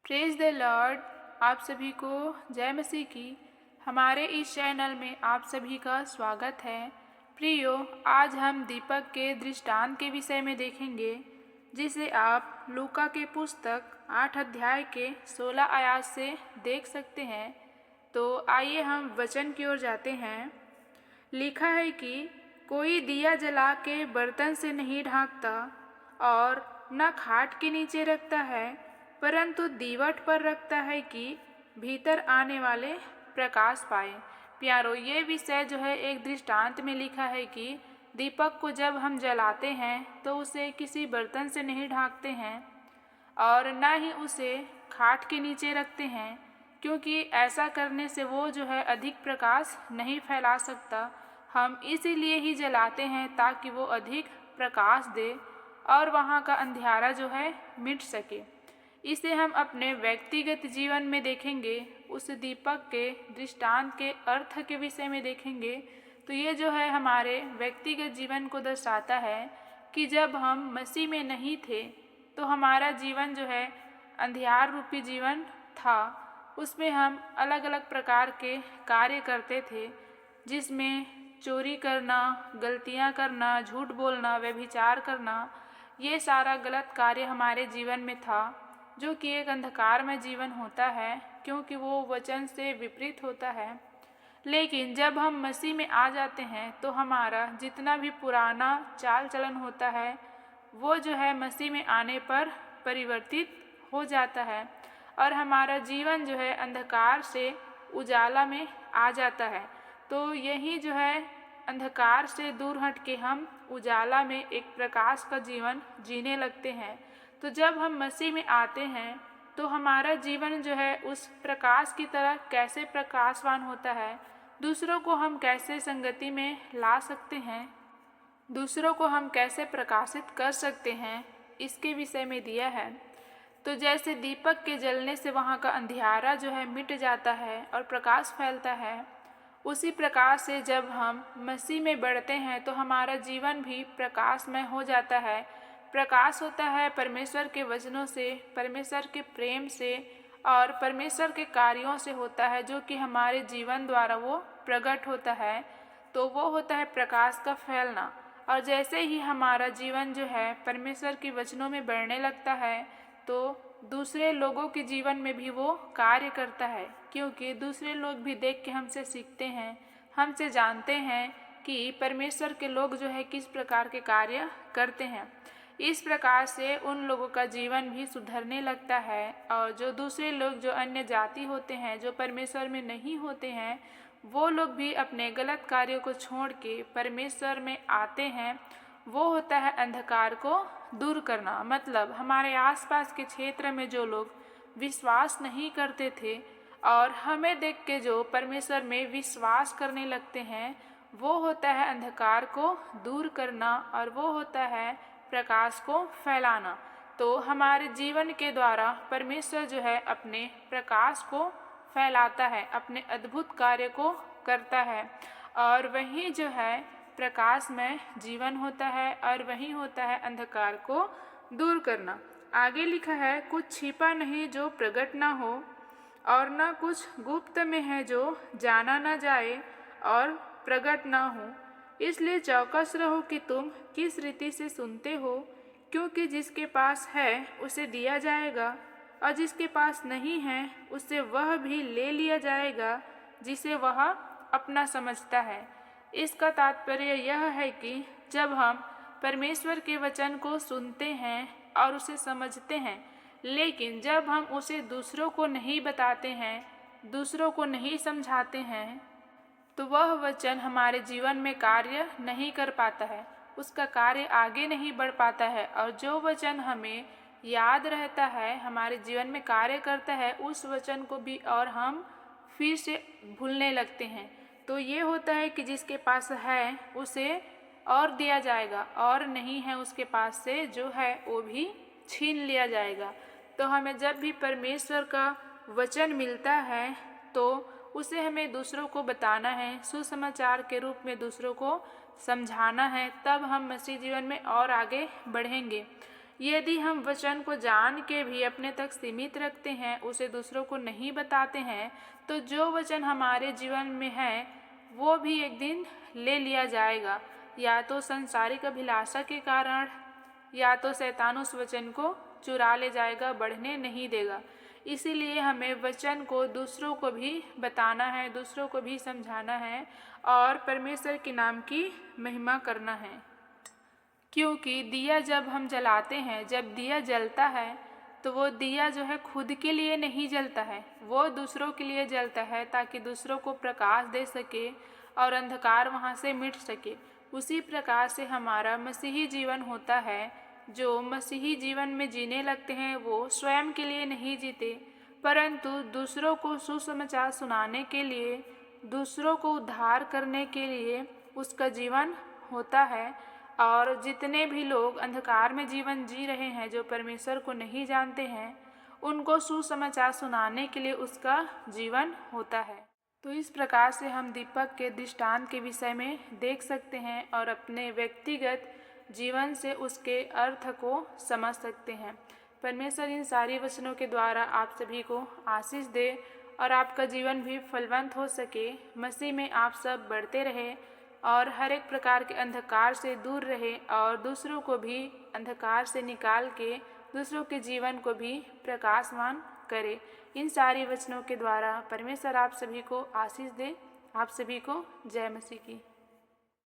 Praise the Lord. आप सभी को जय मसीह की। हमारे इस चैनल में आप सभी का स्वागत है। प्रियो, आज हम दीपक के दृष्टांत के विषय में देखेंगे, जिसे आप लूका के पुस्तक 8 अध्याय के 16 आयत से देख सकते हैं। तो आइए हम वचन की ओर जाते हैं। लिखा है कि कोई दिया जला के बर्तन से नहीं ढांकता और न खाट के नीचे रखता है, परंतु दीवट पर रखता है कि भीतर आने वाले प्रकाश पाए। प्यारो, ये विषय जो है एक दृष्टांत में लिखा है कि दीपक को जब हम जलाते हैं तो उसे किसी बर्तन से नहीं ढांकते हैं और न ही उसे खाट के नीचे रखते हैं, क्योंकि ऐसा करने से वो जो है अधिक प्रकाश नहीं फैला सकता। हम इसीलिए ही जलाते हैं ताकि वो अधिक प्रकाश दे और वहाँ का अंधियारा जो है मिट सके। इसे हम अपने व्यक्तिगत जीवन में देखेंगे, उस दीपक के दृष्टांत के अर्थ के विषय में देखेंगे। तो ये जो है हमारे व्यक्तिगत जीवन को दर्शाता है कि जब हम मसीह में नहीं थे तो हमारा जीवन जो है अंधियार रूपी जीवन था। उसमें हम अलग अलग प्रकार के कार्य करते थे, जिसमें चोरी करना, गलतियां करना, झूठ बोलना, व्यभिचार करना, ये सारा गलत कार्य हमारे जीवन में था, जो कि एक अंधकार में जीवन होता है, क्योंकि वो वचन से विपरीत होता है। लेकिन जब हम मसीह में आ जाते हैं तो हमारा जितना भी पुराना चाल चलन होता है वो जो है मसीह में आने पर परिवर्तित हो जाता है और हमारा जीवन जो है अंधकार से उजाला में आ जाता है। तो यही जो है अंधकार से दूर हट के हम उजाला में एक प्रकाश का जीवन जीने लगते हैं। तो जब हम मसीह में आते हैं तो हमारा जीवन जो है उस प्रकाश की तरह कैसे प्रकाशवान होता है, दूसरों को हम कैसे संगति में ला सकते हैं, दूसरों को हम कैसे प्रकाशित कर सकते हैं, इसके विषय में दिया है। तो जैसे दीपक के जलने से वहाँ का अंधियारा जो है मिट जाता है और प्रकाश फैलता है, उसी प्रकार से जब हम मसीह में बढ़ते हैं तो हमारा जीवन भी प्रकाशमय हो जाता है। प्रकाश होता है परमेश्वर के वचनों से, परमेश्वर के प्रेम से और परमेश्वर के कार्यों से होता है, जो कि हमारे जीवन द्वारा वो प्रकट होता है। तो वो होता है प्रकाश का फैलना। और जैसे ही हमारा जीवन जो है परमेश्वर के वचनों में बढ़ने लगता है तो दूसरे लोगों के जीवन में भी वो कार्य करता है, क्योंकि दूसरे लोग भी देख के हमसे सीखते हैं, हमसे जानते हैं कि परमेश्वर के लोग जो है किस प्रकार के कार्य करते हैं। इस प्रकार से उन लोगों का जीवन भी सुधरने लगता है और जो दूसरे लोग, जो अन्य जाति होते हैं, जो परमेश्वर में नहीं होते हैं, वो लोग भी अपने गलत कार्यों को छोड़ के परमेश्वर में आते हैं। वो होता है अंधकार को दूर करना। मतलब हमारे आसपास के क्षेत्र में जो लोग विश्वास नहीं करते थे और हमें देख के जो परमेश्वर में विश्वास करने लगते हैं, वो होता है अंधकार को दूर करना और वो होता है प्रकाश को फैलाना। तो हमारे जीवन के द्वारा परमेश्वर जो है अपने प्रकाश को फैलाता है, अपने अद्भुत कार्य को करता है और वही जो है प्रकाश में जीवन होता है और वही होता है अंधकार को दूर करना। आगे लिखा है, कुछ छिपा नहीं जो प्रकट ना हो और न कुछ गुप्त में है जो जाना न जाए और प्रकट ना हो। इसलिए चौकस रहो कि तुम किस रीति से सुनते हो, क्योंकि जिसके पास है उसे दिया जाएगा और जिसके पास नहीं है उससे वह भी ले लिया जाएगा जिसे वह अपना समझता है। इसका तात्पर्य यह है कि जब हम परमेश्वर के वचन को सुनते हैं और उसे समझते हैं, लेकिन जब हम उसे दूसरों को नहीं बताते हैं, दूसरों को नहीं समझाते हैं, तो वह वचन हमारे जीवन में कार्य नहीं कर पाता है, उसका कार्य आगे नहीं बढ़ पाता है। और जो वचन हमें याद रहता है, हमारे जीवन में कार्य करता है, उस वचन को भी और हम फिर से भूलने लगते हैं। तो ये होता है कि जिसके पास है उसे और दिया जाएगा और नहीं है उसके पास से जो है वो भी छीन लिया जाएगा। तो हमें जब भी परमेश्वर का वचन मिलता है तो उसे हमें दूसरों को बताना है, सुसमाचार के रूप में दूसरों को समझाना है, तब हम मसीह जीवन में और आगे बढ़ेंगे। यदि हम वचन को जान के भी अपने तक सीमित रखते हैं, उसे दूसरों को नहीं बताते हैं, तो जो वचन हमारे जीवन में है वो भी एक दिन ले लिया जाएगा, या तो संसारिक अभिलाषा के कारण, या तो शैतान उस वचन को चुरा ले जाएगा, बढ़ने नहीं देगा। इसीलिए हमें वचन को दूसरों को भी बताना है, दूसरों को भी समझाना है और परमेश्वर के नाम की महिमा करना है। क्योंकि दिया जब हम जलाते हैं, जब दिया जलता है तो वो दिया जो है खुद के लिए नहीं जलता है, वो दूसरों के लिए जलता है, ताकि दूसरों को प्रकाश दे सके और अंधकार वहाँ से मिट सके। उसी प्रकार से हमारा मसीही जीवन होता है। जो मसीही जीवन में जीने लगते हैं वो स्वयं के लिए नहीं जीते, परंतु दूसरों को सुसमाचार सुनाने के लिए, दूसरों को उद्धार करने के लिए उसका जीवन होता है। और जितने भी लोग अंधकार में जीवन जी रहे हैं, जो परमेश्वर को नहीं जानते हैं, उनको सुसमाचार सुनाने के लिए उसका जीवन होता है। तो इस प्रकार से हम दीपक के दृष्टांत के विषय में देख सकते हैं और अपने व्यक्तिगत जीवन से उसके अर्थ को समझ सकते हैं। परमेश्वर इन सारी वचनों के द्वारा आप सभी को आशीष दे और आपका जीवन भी फलवंत हो सके। मसीह में आप सब बढ़ते रहे और हर एक प्रकार के अंधकार से दूर रहे और दूसरों को भी अंधकार से निकाल के दूसरों के जीवन को भी प्रकाशमान करे। इन सारे वचनों के द्वारा परमेश्वर आप सभी को आशीष दे। आप सभी को जय मसीह की।